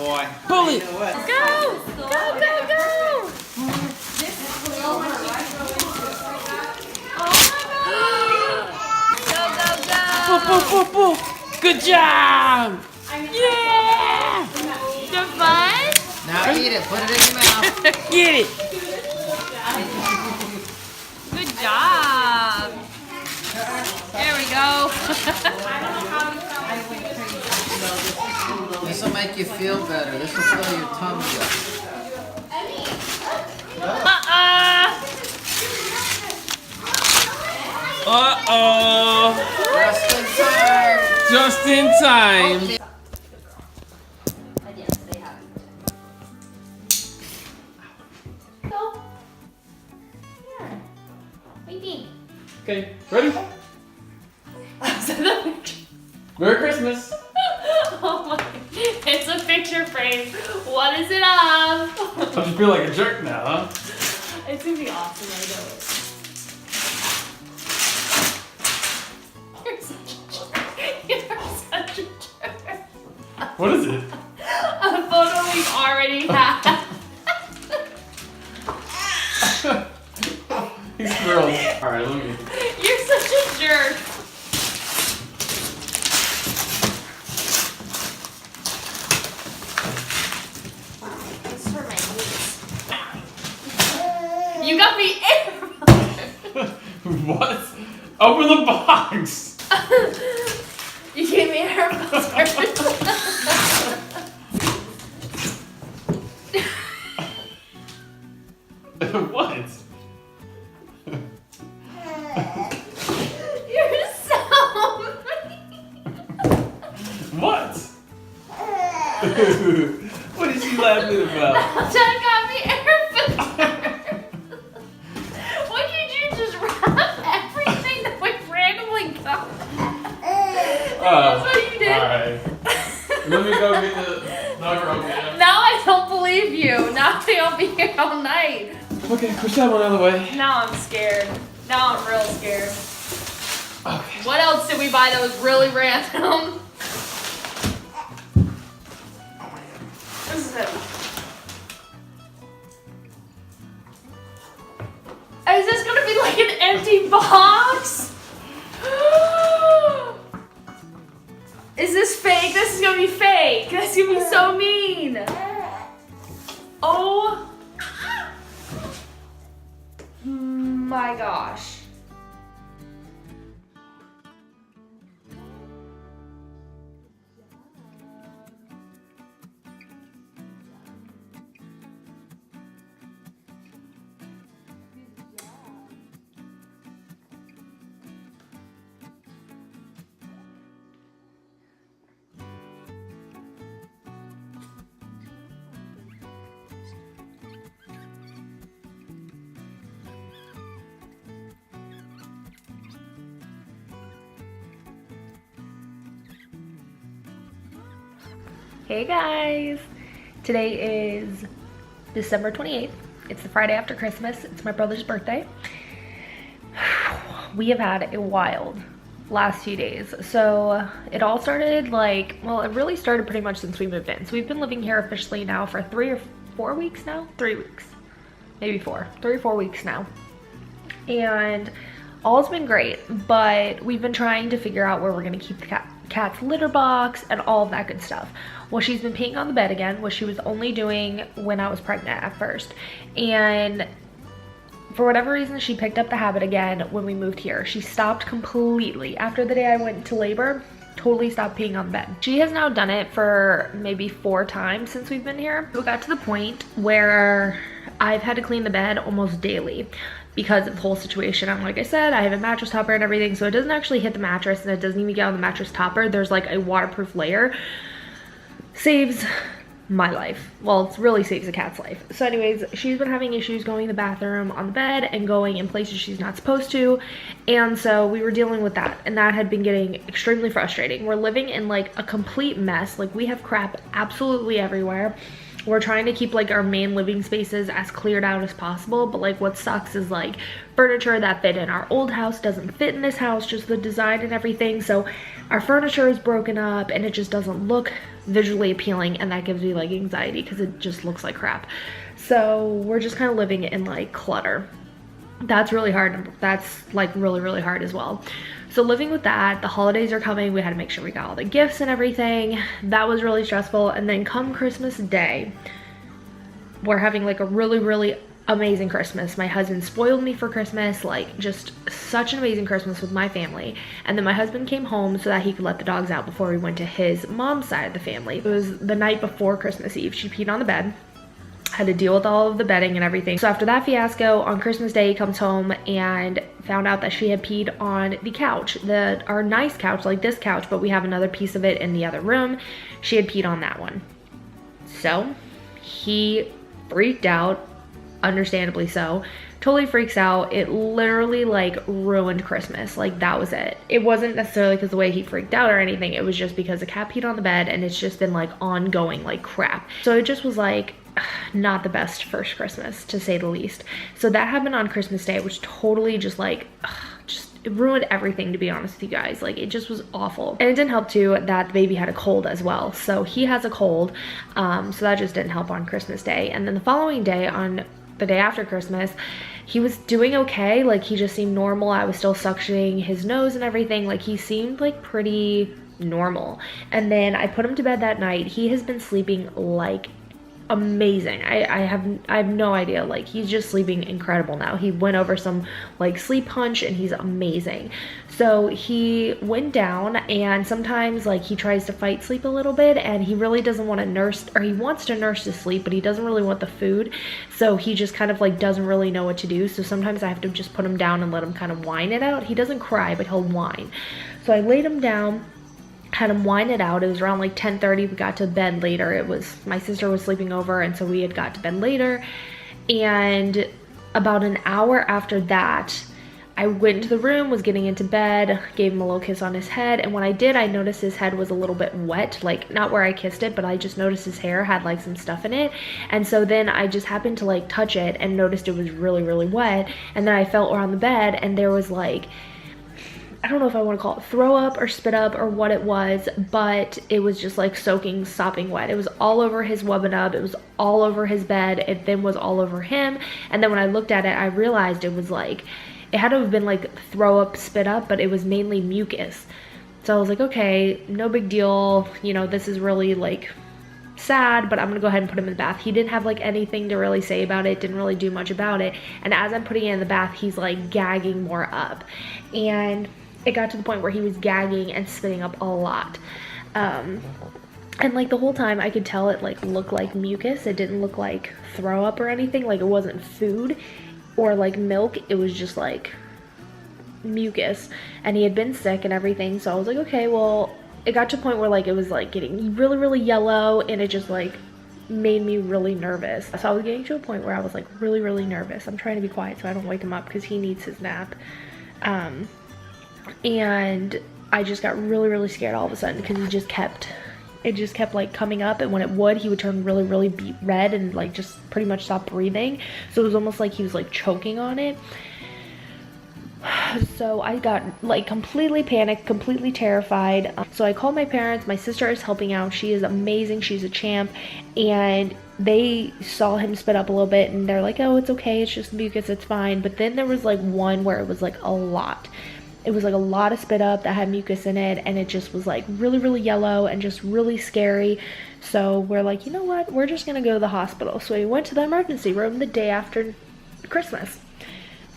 boy. Bully. You know what? Go! Go, go, go! Boo, boo, boo, boo. Good job. Yeah. The fun? Now eat it. Put it in your mouth. Get it. Good job. There we go. This will make you feel better. This will fill your tummy up. Uh-oh. Just in time. Just in time. Okay, ready? Merry Christmas. Oh my, it's a picture frame. What is it of? Don't you feel like a jerk now, huh? It's gonna be awesome, I know it. You're such a jerk. You're such a jerk. What is it? A photo we've already had. He's thrilled. Alright, let me. You're such a jerk. This is for my niece. You got me air. What? Open the box. You gave me air filter. What? You're so What? What is she laughing about? That got me air filter. Why can't you just wrap everything that we randomly got? That's what you did. Alright. Let me go get the number again. Now I don't believe you. Now I'll be here all night. Okay, push that one out of the way. Now I'm scared. Now I'm real scared. Okay. What else did we buy that was really random? This is it. Is this gonna be like an empty box? Is this fake? This is gonna be fake. That's gonna be so mean. Oh my gosh. Hey guys! Today is December 28th. It's the Friday after Christmas. It's my brother's birthday. We have had a wild last few days. So it all started like, well, it really started pretty much since we moved in. So we've been living here officially now for 3 or 4 weeks now? 3 weeks. Maybe 4. 3 or 4 weeks now. And all's been great, but we've been trying to figure out where we're gonna keep the cat's litter box and all of that good stuff. Well, she's been peeing on the bed again, which she was only doing when I was pregnant at first. And for whatever reason, she picked up the habit again when we moved here. She stopped completely. After the day I went into labor, totally stopped peeing on the bed. She has now done it for maybe 4 times since we've been here. We got to the point where I've had to clean the bed almost daily because of the whole situation. And like I said, I have a mattress topper and everything, so it doesn't actually hit the mattress and it doesn't even get on the mattress topper. There's like a waterproof layer. Saves my life. Well, it really saves the cat's life. So anyways, she's been having issues going to the bathroom on the bed and going in places she's not supposed to. And so we were dealing with that, and that had been getting extremely frustrating. We're living in like a complete mess. Like, we have crap absolutely everywhere. We're trying to keep like our main living spaces as cleared out as possible, but like what sucks is like furniture that fit in our old house doesn't fit in this house, just the design and everything. So our furniture is broken up and it just doesn't look visually appealing, and that gives me like anxiety because it just looks like crap. So we're just kind of living in like clutter. That's really hard. That's like really hard as well. So living with that, the holidays are coming. We had to make sure we got all the gifts and everything. That was really stressful. And then come Christmas Day, we're having like a really amazing Christmas. My husband spoiled me for Christmas, like just such an amazing Christmas with my family. And then my husband came home so that he could let the dogs out before we went to his mom's side of the family. It was the night before Christmas Eve. She peed on the bed. Had to deal with all of the bedding and everything. So after that fiasco, on Christmas Day, he comes home and found out that she had peed on the couch, our nice couch, like this couch, but we have another piece of it in the other room. She had peed on that one. So he freaked out, understandably so. Totally freaks out. It literally like ruined Christmas. Like that was it. It wasn't necessarily because the way he freaked out or anything. It was just because the cat peed on the bed, and it's just been like ongoing like crap. So it just was like not the best first Christmas, to say the least. So that happened on Christmas Day, which totally just like it ruined everything, to be honest with you guys. Like it just was awful. And it didn't help too that the baby had a cold as well. So he has a cold, so that just didn't help on Christmas Day. And then the following day, on the day after Christmas, he was doing okay. Like he just seemed normal. I was still suctioning his nose and everything. Like he seemed like pretty normal. And then I put him to bed that night. He has been sleeping like amazing. I have no idea. Like he's just sleeping incredible now. He went over some like sleep hunch and he's amazing. So he went down, and sometimes like he tries to fight sleep a little bit, and he really doesn't want to nurse, or he wants to nurse to sleep, but he doesn't really want the food. So he just kind of like doesn't really know what to do. So sometimes I have to just put him down and let him kind of whine it out. He doesn't cry, but he'll whine. So I laid him down, had him whine it out. It was around like 10:30. We got to bed later. It was, my sister was sleeping over, and so we had got to bed later. And about an hour after that, I went into the room, was getting into bed, gave him a little kiss on his head, and when I did, I noticed his head was a little bit wet, like not where I kissed it, but I just noticed his hair had like some stuff in it. And so then I just happened to like touch it and noticed it was really wet. And then I felt around the bed, and there was like, I don't know if I want to call it throw up or spit up or what it was, but it was just like soaking, sopping wet. It was all over his wubbinub. It was all over his bed. It then was all over him. And then when I looked at it, I realized it was like, it had to have been like throw up, spit up, but it was mainly mucus. So I was like, okay, no big deal. You know, this is really like sad, but I'm gonna go ahead and put him in the bath. He didn't have like anything to really say about it, didn't really do much about it. And as I'm putting it in the bath, he's like gagging more up. And it got to the point where he was gagging and spitting up a lot. And like the whole time I could tell it like looked like mucus. It didn't look like throw up or anything. Like it wasn't food or like milk. It was just like mucus, and he had been sick and everything. So I was like, okay, well, it got to a point where like it was like getting really yellow, and it just like made me really nervous. So I was getting to a point where I was like really nervous. I'm trying to be quiet so I don't wake him up because he needs his nap. And I just got really scared all of a sudden because it just kept like coming up, and when it would, he would turn really beet red and like just pretty much stop breathing. So it was almost like he was like choking on it. So I got like completely panicked, completely terrified. So I called my parents. My sister is helping out. She is amazing. She's a champ. And they saw him spit up a little bit, and they're like, oh, it's okay. It's just mucus. It's fine. But then there was like one where it was like a lot. It was like a lot of spit up that had mucus in it, and it just was like really yellow and just really scary. So we're like, you know what? We're just gonna go to the hospital. So we went to the emergency room the day after Christmas.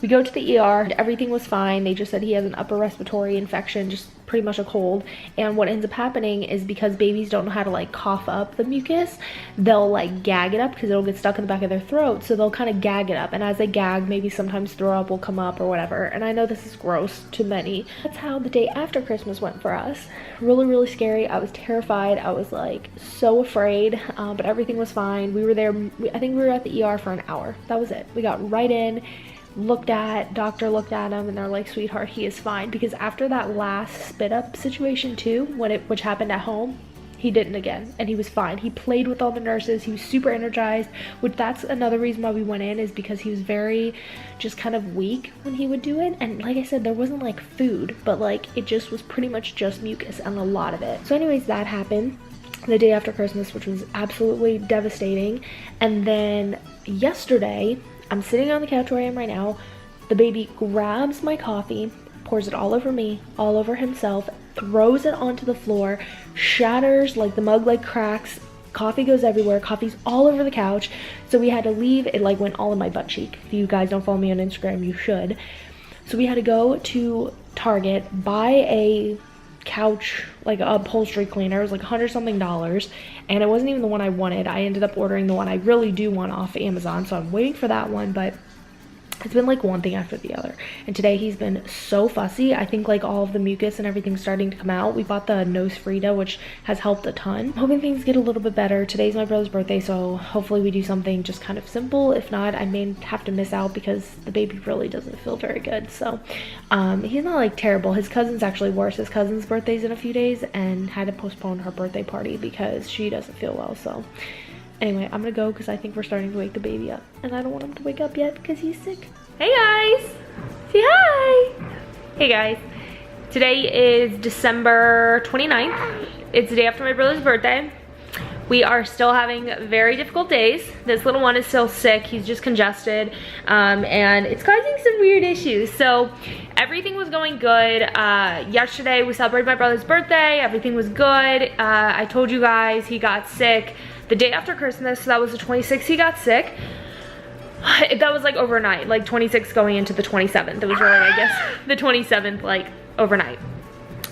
We go to the ER, everything was fine. They just said he has an upper respiratory infection, just pretty much a cold. And what ends up happening is because babies don't know how to like cough up the mucus, they'll like gag it up because it'll get stuck in the back of their throat. So they'll kind of gag it up. And as they gag, maybe sometimes throw up will come up or whatever. And I know this is gross to many. That's how the day after Christmas went for us. Really scary. I was terrified. I was like so afraid, but everything was fine. We were there. I think we were at the ER for an hour. That was it. We got right in. Doctor looked at him, and they're like, sweetheart, he is fine. Because after that last spit up situation too, which happened at home, he didn't again, and he was fine. He played with all the nurses. He was super energized, which that's another reason why we went in, is because he was very just kind of weak when he would do it. And like I said, there wasn't like food, but like it just was pretty much just mucus and a lot of it. So anyways, that happened the day after Christmas, which was absolutely devastating. And then yesterday, I'm sitting on the couch where I am right now. The baby grabs my coffee, pours it all over me, all over himself, throws it onto the floor, shatters, like the mug like cracks, coffee goes everywhere, coffee's all over the couch. So we had to leave. It like went all in my butt cheek. If you guys don't follow me on Instagram, you should. So we had to go to Target, buy a couch, like a upholstery cleaner. It was like $100 something, and it wasn't even the one I wanted. I ended up ordering the one I really do want off Amazon, so I'm waiting for that one. But it's been like one thing after the other, and today he's been so fussy. I think like all of the mucus and everything's starting to come out. We bought the nose Frida, which has helped a ton. I'm hoping things get a little bit better. Today's my brother's birthday, so hopefully we do something just kind of simple. If not, I may have to miss out because the baby really doesn't feel very good. So he's not like terrible. His cousin's actually worse. His cousin's birthday's in a few days, and had to postpone her birthday party because she doesn't feel well. So anyway, I'm gonna go because I think we're starting to wake the baby up, and I don't want him to wake up yet because he's sick. Hey guys, say hi. Hey guys, today is December 29th. It's the day after my brother's birthday. We are still having very difficult days. This little one is still sick. He's just congested, and it's causing some weird issues. So everything was going good. Yesterday we celebrated my brother's birthday. Everything was good. I told you guys he got sick the day after Christmas, so that was the 26th he got sick. That was like overnight, like 26th going into the 27th. It was really, I guess, the 27th, like overnight.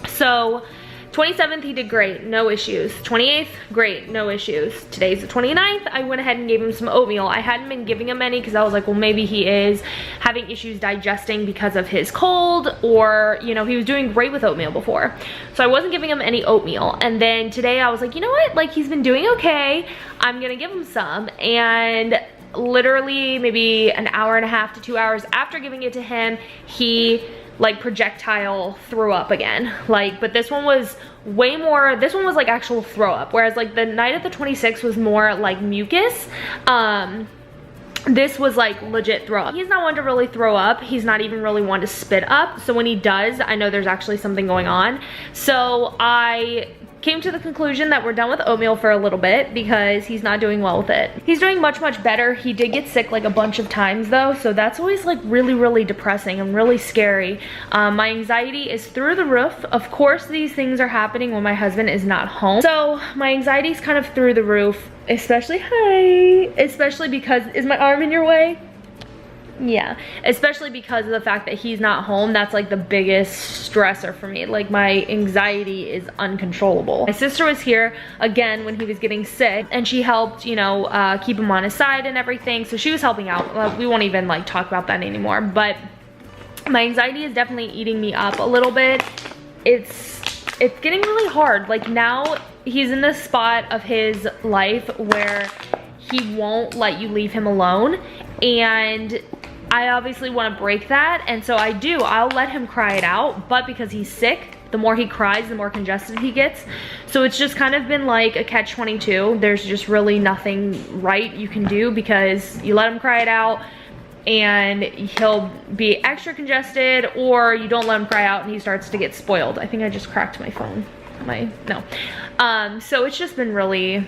So 27th, he did great, no issues. 28th, great, no issues. Today's the 29th, I went ahead and gave him some oatmeal. I hadn't been giving him any because I was like, well, maybe he is having issues digesting because of his cold, or, you know, he was doing great with oatmeal before. So I wasn't giving him any oatmeal. And then today I was like, you know what, like he's been doing okay. I'm gonna give him some. And literally maybe an hour and a half to 2 hours after giving it to him, he like projectile threw up again. Like, but this one was way more, this one was like actual throw up, whereas like the night of the 26th was more like mucus. This was like legit throw up. He's not one to really throw up. He's not even really one to spit up. So when he does, I know there's actually something going on. So I came to the conclusion that we're done with oatmeal for a little bit because he's not doing well with it. He's doing much better. He did get sick like a bunch of times though, so that's always like really depressing and really scary. My anxiety is through the roof. Of course these things are happening when my husband is not home, so my anxiety is kind of through the roof, especially because, is my arm in your way? Yeah, especially because of the fact that he's not home. That's like the biggest stressor for me. Like my anxiety is uncontrollable. My sister was here again when he was getting sick, and she helped, you know, keep him on his side and everything. So she was helping out. We won't even like talk about that anymore, but my anxiety is definitely eating me up a little bit. It's getting really hard. Like now he's in this spot of his life where he won't let you leave him alone, and I obviously want to break that, and so I'll let him cry it out, but because he's sick, the more he cries, the more congested he gets. So it's just kind of been like a catch-22. There's just really nothing right you can do, because you let him cry it out and he'll be extra congested, or you don't let him cry out and he starts to get spoiled. I think I just cracked my phone. So it's just been really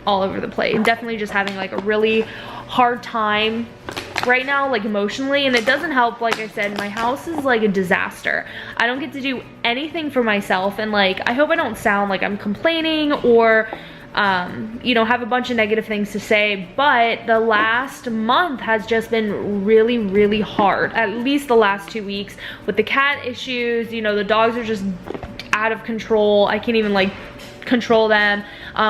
all over the place. I'm definitely just having like a really hard time right now, like emotionally, and it doesn't help. Like I said, my house is like a disaster. I don't get to do anything for myself, and like I hope I don't sound like I'm complaining or you know, have a bunch of negative things to say, but the last month has just been really hard. At least the last 2 weeks with the cat issues. You know, the dogs are just out of control. I can't even like control them.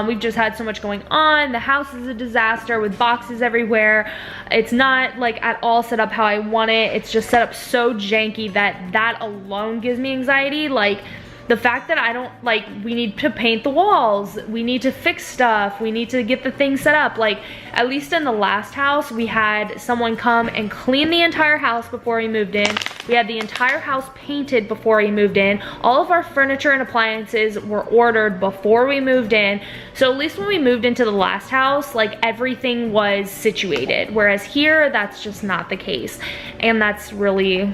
We've just had so much going on. The house is a disaster with boxes everywhere. It's not like at all set up how I want it. It's just set up so janky that alone gives me anxiety. Like the fact that I don't, like, we need to paint the walls, we need to fix stuff, we need to get the things set up. Like, at least in the last house, we had someone come and clean the entire house before we moved in. We had the entire house painted before we moved in. All of our furniture and appliances were ordered before we moved in. So at least when we moved into the last house, like, everything was situated. Whereas here, that's just not the case. And that's really,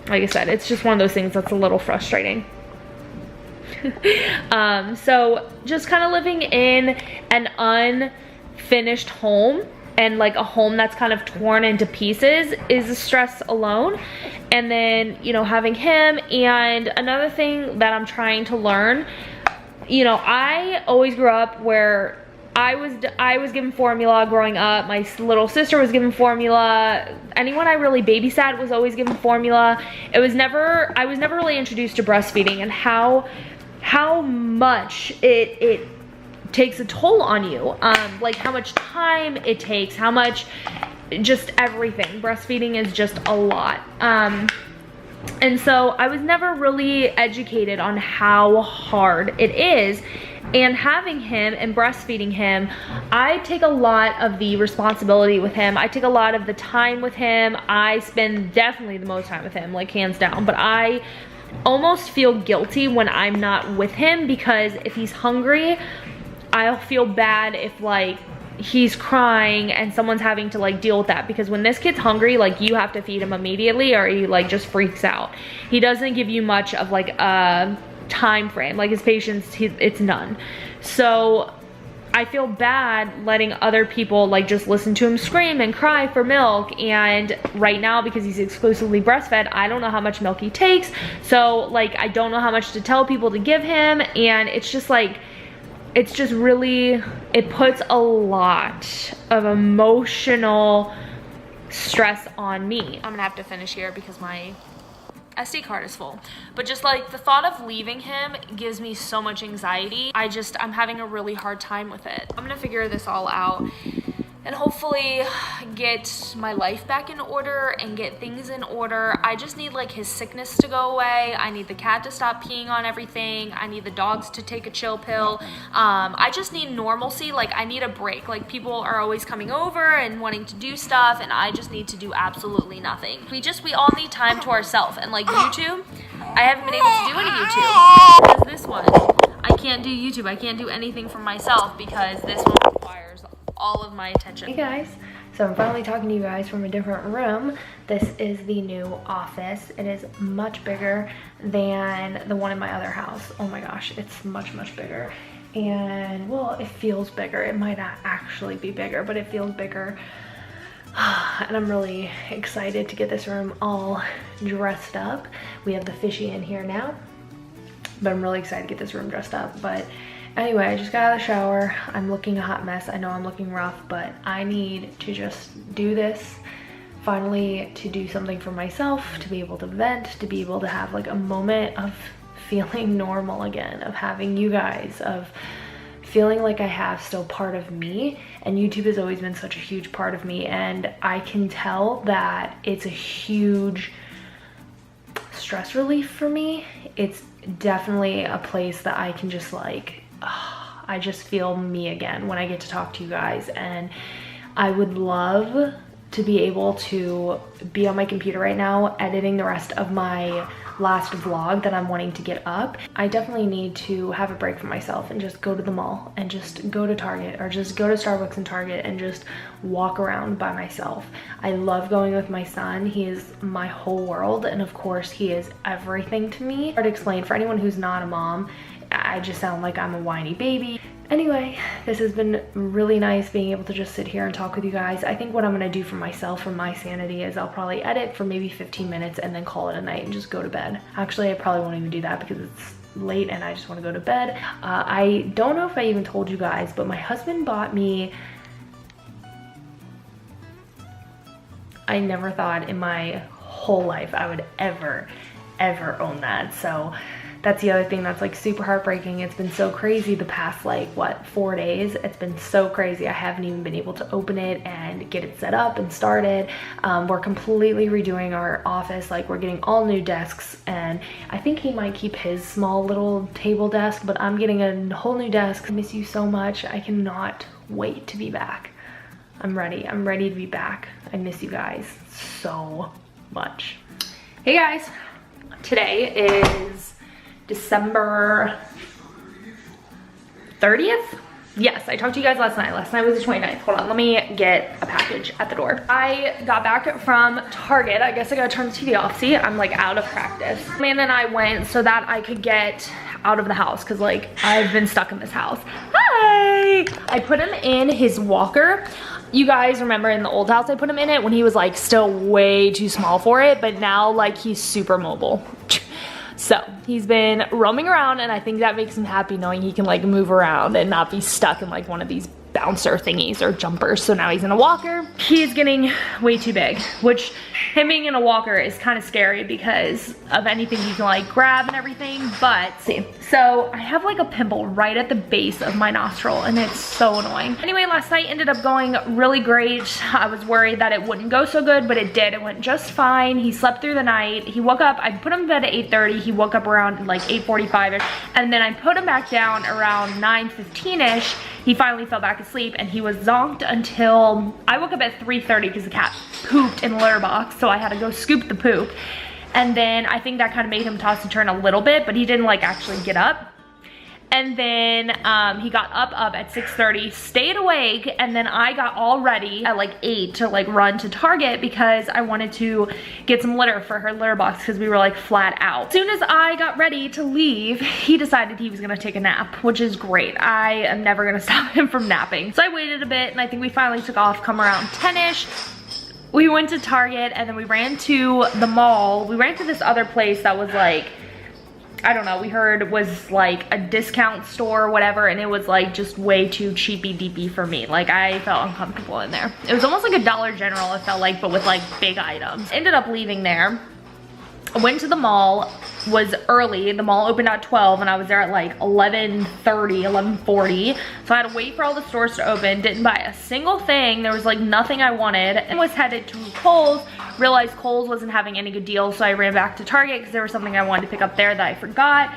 like I said, it's just one of those things that's a little frustrating. So just kind of living in an unfinished home and like a home that's kind of torn into pieces is a stress alone. And then, you know, having him, and another thing that I'm trying to learn, you know, I always grew up where I was given formula growing up. My little sister was given formula. Anyone I really babysat was always given formula. I was never really introduced to breastfeeding and how much it takes a toll on you. Like how much time it takes, how much, just everything. Breastfeeding is just a lot. And so I was never really educated on how hard it is. And having him and breastfeeding him, I take a lot of the responsibility with him. I take a lot of the time with him. I spend definitely the most time with him, like hands down. But I almost feel guilty when I'm not with him, because if he's hungry, I'll feel bad if like he's crying and someone's having to like deal with that, because when this kid's hungry, like you have to feed him immediately or he like just freaks out. He doesn't give you much of like a time frame, like his patience, it's none. So I feel bad letting other people like just listen to him scream and cry for milk. And right now, because he's exclusively breastfed, I don't know how much milk he takes. So like, I don't know how much to tell people to give him. And it's just like, it's just really, it puts a lot of emotional stress on me. I'm gonna have to finish here because my SD card is full. But just like the thought of leaving him gives me so much anxiety. I'm having a really hard time with it. I'm gonna figure this all out and hopefully get my life back in order and get things in order. I just need like his sickness to go away. I need the cat to stop peeing on everything. I need the dogs to take a chill pill. I just need normalcy. Like I need a break. Like people are always coming over and wanting to do stuff, and I just need to do absolutely nothing. We all need time to ourselves. And like YouTube, I haven't been able to do any YouTube because this one, I can't do YouTube. I can't do anything for myself because this one requires all of my attention. Hey guys, so I'm finally talking to you guys from a different room. This is the new office. It is much bigger than the one in my other house. Oh my gosh, it's much bigger. And well, it feels bigger. It might not actually be bigger, but it feels bigger. And I'm really excited to get this room all dressed up. We have the fishy in here now, but I'm really excited to get this room dressed up. But anyway, I just got out of the shower. I'm looking a hot mess. I know I'm looking rough, but I need to just do this. Finally, to do something for myself, to be able to vent, to be able to have like a moment of feeling normal again, of having you guys, of feeling like I have still part of me. And YouTube has always been such a huge part of me, and I can tell that it's a huge stress relief for me. It's definitely a place that I can just like, I just feel me again when I get to talk to you guys. And I would love to be able to be on my computer right now editing the rest of my last vlog that I'm wanting to get up. I definitely need to have a break for myself and just go to the mall and just go to Target or just go to Starbucks and Target and just walk around by myself. I love going with my son. He is my whole world, and of course he is everything to me. Hard to explain for anyone who's not a mom. I just sound like I'm a whiny baby. Anyway, this has been really nice being able to just sit here and talk with you guys. I think what I'm gonna do for myself, for my sanity, is I'll probably edit for maybe 15 minutes and then call it a night and just go to bed. Actually, I probably won't even do that because it's late and I just wanna go to bed. I don't know if I even told you guys, but my husband bought me, I never thought in my whole life I would ever own that. So That's the other thing that's like super heartbreaking. It's been so crazy the past like, what, 4 days? It's been so crazy. I haven't even been able to open it and get it set up and started. We're completely redoing our office. Like we're getting all new desks, and I think he might keep his small little table desk, but I'm getting a whole new desk. I miss you so much. I cannot wait to be back. I'm ready to be back. I miss you guys so much. Hey guys, today is December 30th? Yes, I talked to you guys last night. Last night was the 29th. Hold on, let me get a package at the door. I got back from Target. I guess I gotta turn the TV off. See, I'm like out of practice. Amanda and I went so that I could get out of the house because like I've been stuck in this house. Hi! I put him in his walker. You guys remember in the old house I put him in it when he was like still way too small for it, but now like he's super mobile. So he's been roaming around, and I think that makes him happy knowing he can like move around and not be stuck in like one of these bouncer thingies or jumpers. So now he's in a walker. He's getting way too big, which him being in a walker is kind of scary because of anything he can like grab and everything. But see, so I have like a pimple right at the base of my nostril, and it's so annoying. Anyway, last night ended up going really great. I was worried that it wouldn't go so good, but it did. It went just fine. He slept through the night. He woke up, I put him to bed at 8:30. He woke up around like 8:45ish, and then I put him back down around 9:15ish. He finally fell back asleep, and he was zonked until I woke up at 3:30 because the cat pooped in the litter box, so I had to go scoop the poop. And then I think that kind of made him toss and turn a little bit, but he didn't like actually get up. And then he got up at 6:30, stayed awake, and then I got all ready at like 8 to like run to Target because I wanted to get some litter for her litter box because we were like flat out. As soon as I got ready to leave, he decided he was gonna take a nap, which is great. I am never gonna stop him from napping. So I waited a bit, and I think we finally took off come around 10ish. We went to Target, and then we ran to the mall. We ran to this other place that was like, I don't know, we heard was like a discount store or whatever, and it was like just way too cheapy deepy for me. Like I felt uncomfortable in there. It was almost like a Dollar General, it felt like, but with like big items. Ended up leaving there. I went to the mall, was early. The mall opened at 12 and I was there at like 11:30, 11:40. So I had to wait for all the stores to open. Didn't buy a single thing. There was like nothing I wanted. And was headed to Kohl's. Realized Kohl's wasn't having any good deals, so I ran back to Target because there was something I wanted to pick up there that I forgot.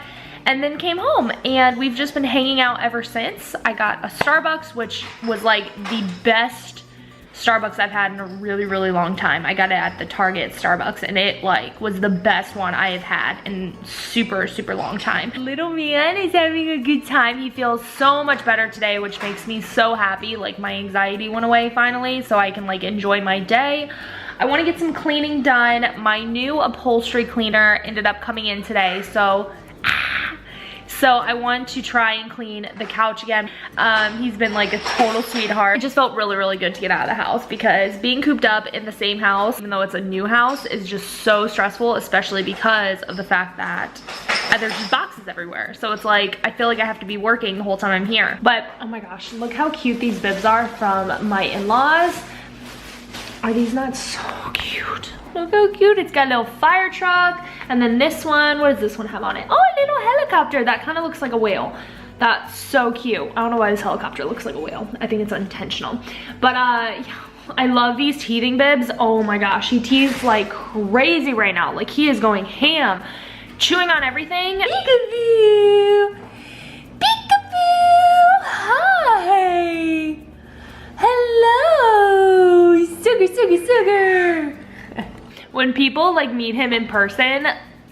And then came home, and we've just been hanging out ever since. I got a Starbucks, which was like the best Starbucks I've had in a really, really long time. I got it at the Target Starbucks, and it like was the best one I have had in super, super long time. Little man is having a good time. He feels so much better today, which makes me so happy. Like my anxiety went away finally, so I can like enjoy my day. I want to get some cleaning done. My new upholstery cleaner ended up coming in today, so I want to try and clean the couch again. He's been like a total sweetheart. It just felt really, really good to get out of the house because being cooped up in the same house, even though it's a new house, is just so stressful, especially because of the fact that there's just boxes everywhere. So it's like, I feel like I have to be working the whole time I'm here. But oh my gosh, look how cute these bibs are from my in-laws. Are these not so cute? Look how cute. It's got a little fire truck. And then this one, what does this one have on it? Oh, a little helicopter. That kind of looks like a whale. That's so cute. I don't know why this helicopter looks like a whale. I think it's intentional. But yeah, I love these teething bibs. Oh my gosh, he teethes like crazy right now. Like he is going ham, chewing on everything. Peekaboo. Peekaboo. Hi. Hello. Sugar, sugar, sugar. When people like meet him in person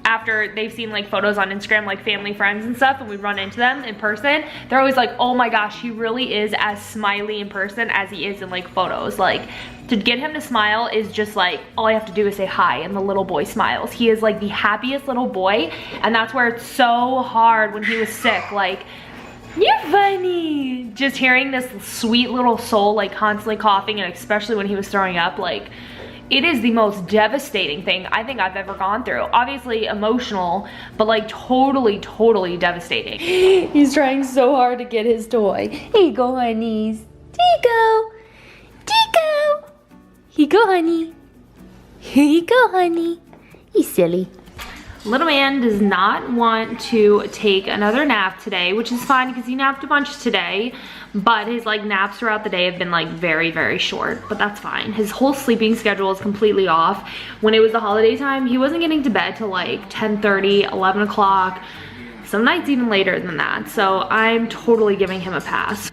after they've seen like photos on Instagram, like family friends and stuff, and we run into them in person, they're always like, oh my gosh, he really is as smiley in person as he is in like photos. Like to get him to smile is just like, all I have to do is say hi and the little boy smiles. He is like the happiest little boy, and that's where it's so hard when he was sick. Like, you're funny. Just hearing this sweet little soul like constantly coughing, and especially when he was throwing up, like it is the most devastating thing I think I've ever gone through. Obviously emotional, but like totally, totally devastating. He's trying so hard to get his toy. Here you go, honeys. Here you go. Tico. Here you go, honey. Here you go, honey. You silly. Little man does not want to take another nap today, which is fine because he napped a bunch today, but his like naps throughout the day have been like very, very short, but that's fine. His whole sleeping schedule is completely off. When it was the holiday time, he wasn't getting to bed till like 10:30, 11 o'clock, some nights even later than that. So I'm totally giving him a pass.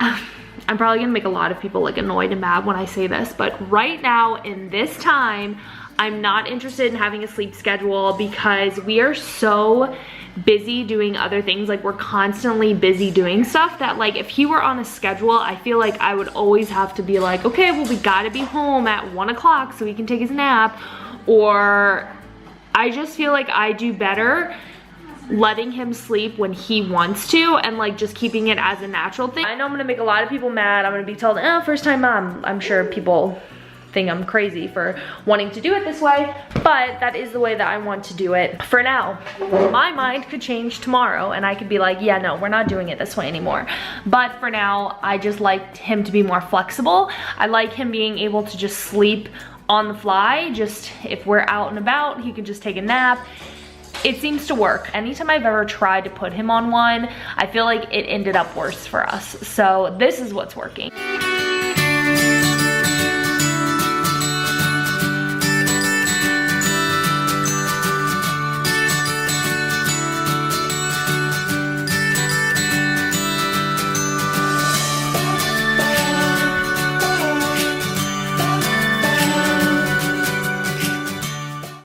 I'm probably gonna make a lot of people like annoyed and mad when I say this, but right now in this time, I'm not interested in having a sleep schedule because we are so busy doing other things. Like we're constantly busy doing stuff that like if he were on a schedule, I feel like I would always have to be like, okay, well we gotta be home at 1 o'clock so he can take his nap. Or I just feel like I do better letting him sleep when he wants to and like just keeping it as a natural thing. I know I'm gonna make a lot of people mad. I'm gonna be told, oh, first time mom. I'm sure people think I'm crazy for wanting to do it this way, but that is the way that I want to do it for now. My mind could change tomorrow and I could be like, yeah, no, we're not doing it this way anymore. But for now, I just like him to be more flexible. I like him being able to just sleep on the fly. Just if we're out and about, he can just take a nap. It seems to work. Anytime I've ever tried to put him on one, I feel like it ended up worse for us. So this is what's working.